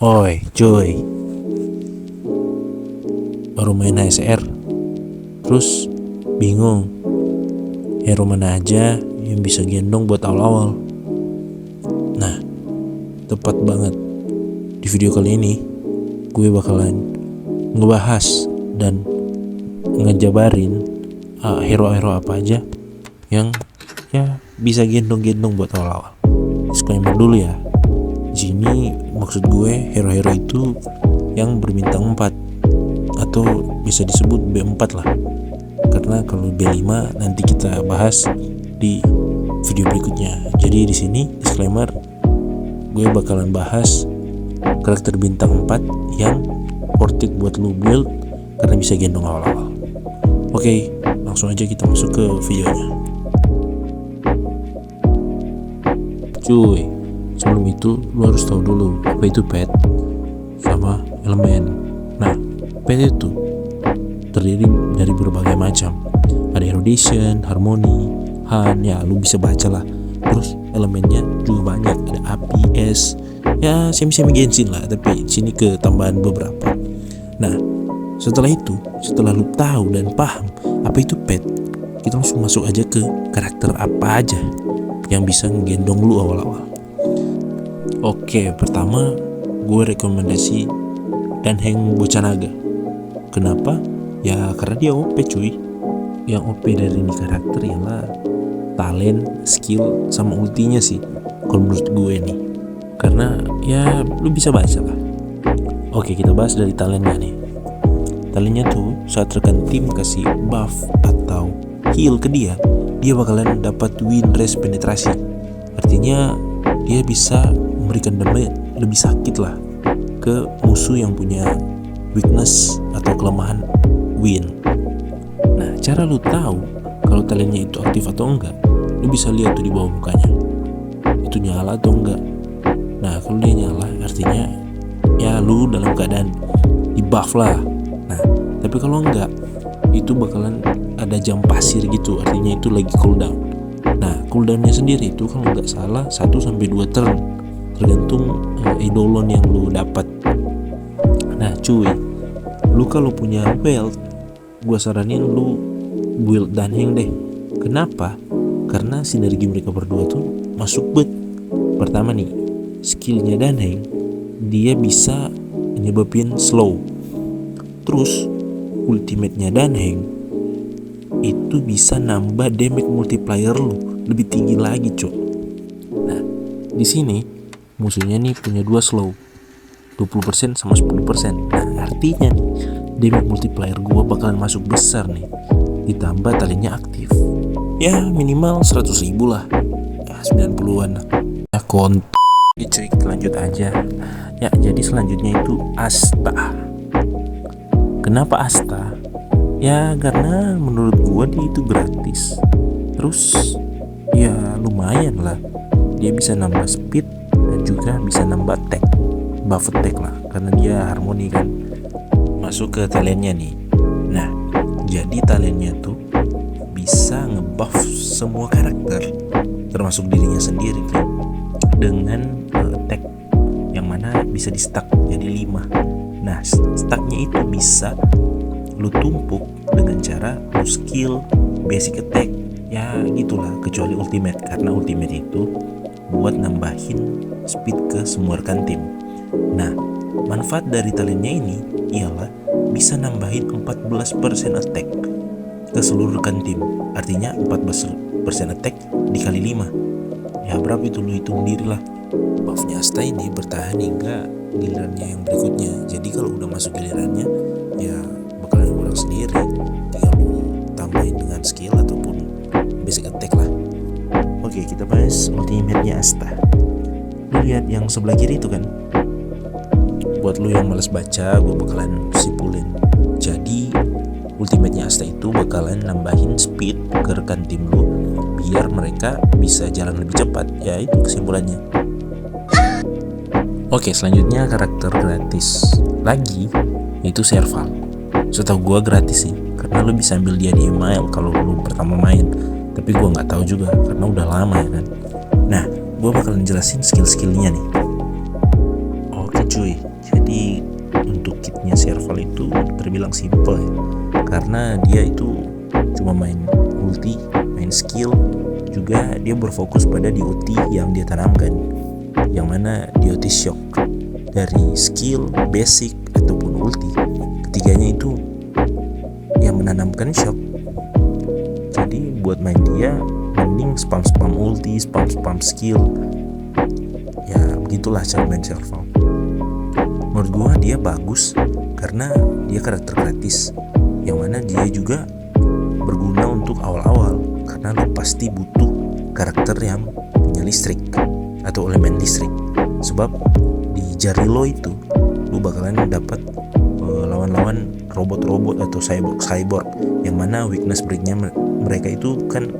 Oi cuy, baru main ASR terus bingung hero mana aja yang bisa gendong buat awal-awal. Nah, tepat banget di video kali ini gue bakalan ngebahas dan ngejabarin hero-hero apa aja yang bisa gendong-gendong buat awal-awal. Disclaimer dulu ya, di sini maksud gue hero-hero itu yang berbintang 4 atau bisa disebut B4 lah. Karena kalau B5 nanti kita bahas di video berikutnya. Jadi di sini disclaimer, gue bakalan bahas karakter bintang 4 yang worth it buat lu build karena bisa gendong awal-awal. Oke, langsung aja kita masuk ke videonya. Cuy, sebelum itu lu harus tahu dulu apa itu pet sama elemen. Nah, pet itu terdiri dari berbagai macam. Ada erudition, harmony, han, ya lu bisa baca lah. Terus elemennya juga banyak, ada api, es, ya semi-semi Genshin lah, tapi sini ke tambahan beberapa. Nah, setelah lu tahu dan paham apa itu pet, kita langsung masuk aja ke karakter apa aja yang bisa ngegendong lu awal-awal. Oke, pertama gue rekomendasi Danheng Bocah Naga. Kenapa? Ya karena dia OP cuy. Yang OP dari ini karakter ialah talent, skill, sama ultinya sih kalau menurut gue nih. Karena ya lu bisa baca lah. Oke, kita bahas dari talentnya nih. Talentnya tuh saat rekan tim kasih buff atau heal ke dia bakalan dapat win race penetrasi. Artinya dia bisa memberikan damage lebih sakit lah ke musuh yang punya weakness atau kelemahan win. Nah, cara lu tahu kalau talentnya itu aktif atau enggak, lu bisa lihat tuh di bawah mukanya. Itu nyala atau enggak. Nah, kalau dia nyala artinya ya lu dalam keadaan di buff lah. Nah, tapi kalau enggak, itu bakalan ada jam pasir gitu, artinya itu lagi cooldown. Nah, cooldownnya sendiri itu kalau nggak salah 1-2 turn, tergantung eidolon yang lu dapat. Nah cuy, lu kalau punya wealth, gua saranin lu build Danheng deh. Kenapa? Karena sinergi mereka berdua tuh masuk bet. Pertama nih, skillnya Danheng, dia bisa nyebabin slow. Terus ultimate-nya Danheng itu bisa nambah damage multiplier lu lebih tinggi lagi, cok. Nah, di sini musuhnya nih punya 2 slow, 20% sama 10%. Nah, artinya nih damage multiplier gua bakalan masuk besar nih. Ditambah talentnya aktif. Ya, minimal 100.000 lah. Ya, 90-an lah. Ya, cuy, lanjut aja. Ya, jadi selanjutnya itu Asta. Kenapa Asta? Ya karena menurut gua dia itu gratis. Terus ya lumayan lah. Dia bisa nambah speed dan juga bisa nambah attack, buff attack lah, karena dia harmoni kan. Masuk ke talentnya nih. Nah, jadi talentnya tuh bisa ngebuff semua karakter termasuk dirinya sendiri kan, dengan attack yang mana bisa di stack jadi 5. Nah, stacknya itu bisa lu tumpuk dengan cara lu skill, basic attack, ya gitulah, kecuali ultimate, karena ultimate itu buat nambahin speed ke semua rekan tim. Nah, manfaat dari talentnya ini ialah bisa nambahin 14% attack ke seluruh rekan tim. Artinya 14% attack dikali 5. Ya berapa itu, lu hitung sendiri lah. Buffnya Asta ini bertahan hingga gilirannya yang berikutnya. Jadi kalau udah masuk gilirannya, ya bakalan kurang sendiri, tinggal lu tambahin dengan skill ataupun basic attack lah. Oke, kita bahas ultimate-nya Asta. Lu lihat yang sebelah kiri itu kan. Buat lu yang males baca, gue bakalan simpulin. Jadi ultimate-nya Asta itu bakalan nambahin speed ke rekan tim lu biar mereka bisa jalan lebih cepat. Ya itu kesimpulannya. Oke, selanjutnya karakter gratis lagi, yaitu Serval. Setahu gue gratis sih, karena lu bisa ambil dia di email kalau lu pertama main. Tapi gue nggak tahu juga karena udah lama ya kan. Nah, gue bakalan jelasin skill-skillnya nih. cuy. Jadi untuk kitnya Serval itu terbilang simple ya, karena dia itu cuma main ulti, main skill, juga dia berfokus pada DOT yang dia tanamkan, yang mana DOT shock dari skill, basic ataupun ulti, ketiganya itu yang menanamkan shock. Jadi buat main dia mending spam ulti, spam skill. Ya begitulah cara main Serval. Menurut gua dia bagus karena dia karakter gratis, yang mana dia juga berguna untuk awal-awal, karena lu pasti butuh karakter yang punya listrik atau elemen listrik. Sebab di Jarilo itu lu bakalan dapat lawan-lawan robot-robot atau cyborg yang mana weakness breaknya mereka itu kan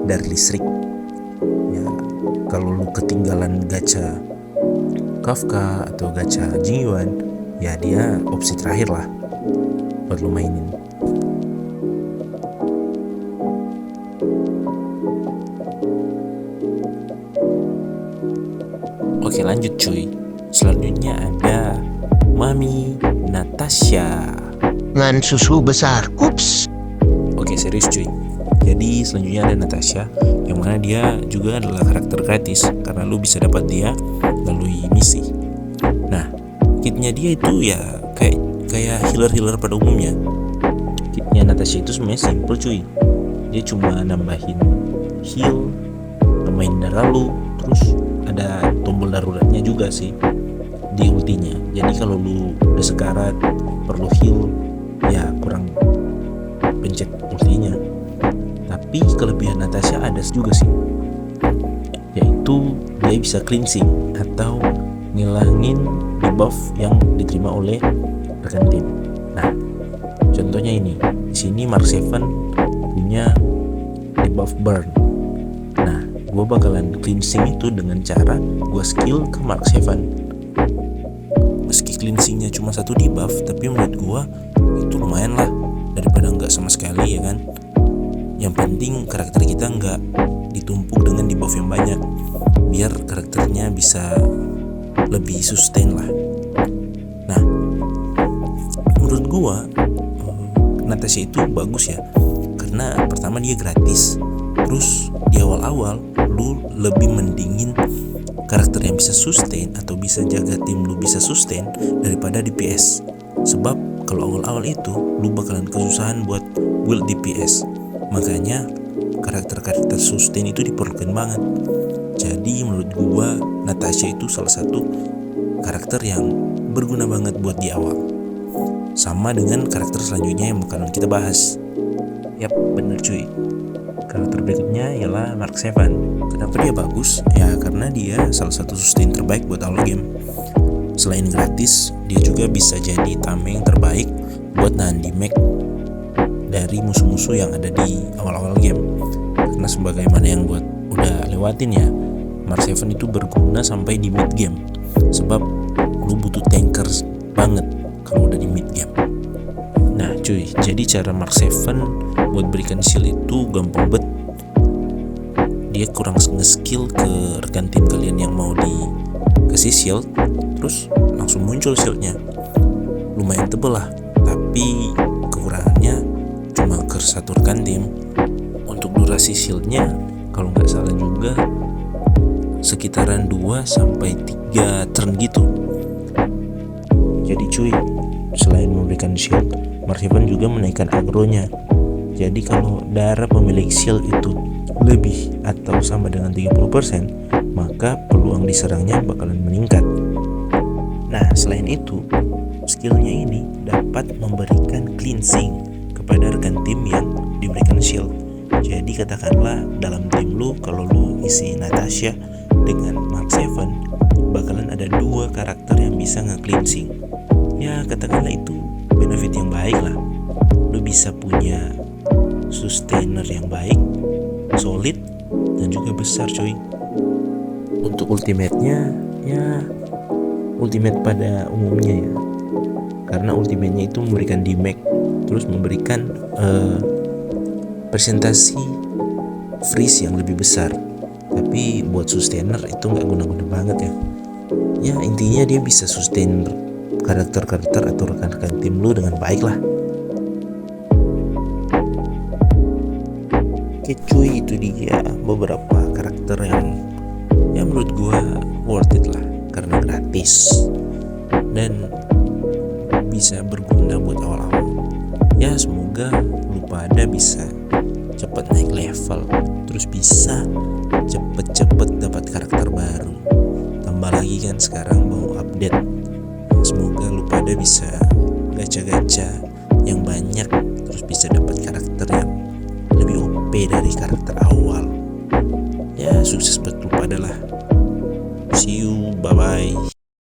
dari listrik. Ya kalau lu ketinggalan gacha Kafka atau gacha Jingyuan, ya dia opsi terakhir lah buat lu mainin. Oke lanjut cuy. Selanjutnya ada Mami Natasha. Ngan susu besar, ups. Oke serius cuy. Jadi selanjutnya ada Natasha, yang mana dia juga adalah karakter gratis karena lu bisa dapat dia melalui misi. Nah, kitnya dia itu ya kayak healer pada umumnya. Kitnya Natasha itu sebenarnya simple cuy. Dia cuma nambahin heal, nambahin darah lu, terus ada tombol daruratnya juga sih di ultinya. Jadi kalau lu udah sekarat perlu heal, ya kurang pencet ultinya. Tapi kelebihan Natasha ada juga sih, yaitu dia bisa cleansing atau ngilangin debuff yang diterima oleh rekan tim. Nah, contohnya ini. Di sini Mark 7 punya debuff burn. Nah, gue bakalan cleansing itu dengan cara gue skill ke Mark 7. Meski cleansingnya cuma 1 debuff, tapi menurut gue itu lumayan lah daripada nggak sama sekali, ya kan. Yang penting karakter kita nggak ditumpuk dengan debuff yang banyak, biar karakternya bisa lebih sustain lah. Nah, menurut gua Natasha itu bagus ya, karena pertama dia gratis. Terus di awal-awal lu lebih mendingin karakter yang bisa sustain atau bisa jaga tim lu bisa sustain daripada DPS. Sebab kalau awal-awal itu lu bakalan kesusahan buat build DPS. Makanya karakter-karakter sustain itu diperlukan banget. Jadi menurut gua Natasha itu salah satu karakter yang berguna banget buat di awal. Sama dengan karakter selanjutnya yang bakalan kita bahas. Yap, bener cuy. Karakter berikutnya ialah Mark 7. Kenapa dia bagus? Ya karena dia salah satu sustain terbaik buat awal game. Selain gratis, dia juga bisa jadi tameng terbaik buat nahan damage dari musuh-musuh yang ada di awal-awal game. Karena sebagaimana yang buat udah lewatin ya, Mark 7 itu berguna sampai di mid game. Sebab lu butuh tankers banget kalau udah di mid game. Nah cuy, jadi cara Mark 7 buat berikan shield itu gampang banget. Dia kurang nge-skill ke rekan tim kalian yang mau dikasih shield, terus langsung muncul shieldnya. Lumayan tebel lah, tapi kekurangannya cuma ke satu rekan tim. Untuk durasi shieldnya kalau nggak salah juga sekitaran 2-3 turn gitu. Jadi cuy, selain memberikan shield, Mark 7 juga menaikkan agronya. Jadi kalau darah pemilik shield itu lebih atau sama dengan 30%, maka peluang diserangnya bakalan meningkat. Nah selain itu, skillnya ini dapat memberikan cleansing kepada rekan tim yang diberikan shield. Jadi katakanlah dalam tim lu, kalau lu isi Natasha dengan Mark 7, bakalan ada 2 karakter yang bisa nge-cleansing. Ya katakanlah itu benefit yang baik lah. Lu bisa punya sustainer yang baik, solid, dan juga besar cuy. Untuk ultimate-nya ya ultimate pada umumnya ya, karena ultimate-nya itu memberikan damage, terus memberikan presentasi freeze yang lebih besar. Tapi buat sustainer itu nggak guna-guna banget ya. Ya intinya dia bisa sustain karakter-karakter atau rekan-rekan tim lu dengan baik lah. Oke cuy, itu dia beberapa karakter yang menurut gua worth it lah karena gratis dan bisa berguna buat awal-awal. Ya semoga lu pada bisa cepet naik level, terus bisa cepet-cepet dapat karakter baru. Tambah lagi kan sekarang mau update. Semoga lu pada bisa gacha-gacha yang banyak, terus bisa dapat karakter yang lebih OP dari karakter awal. Ya sukses buat lu pada lah. See you, bye bye.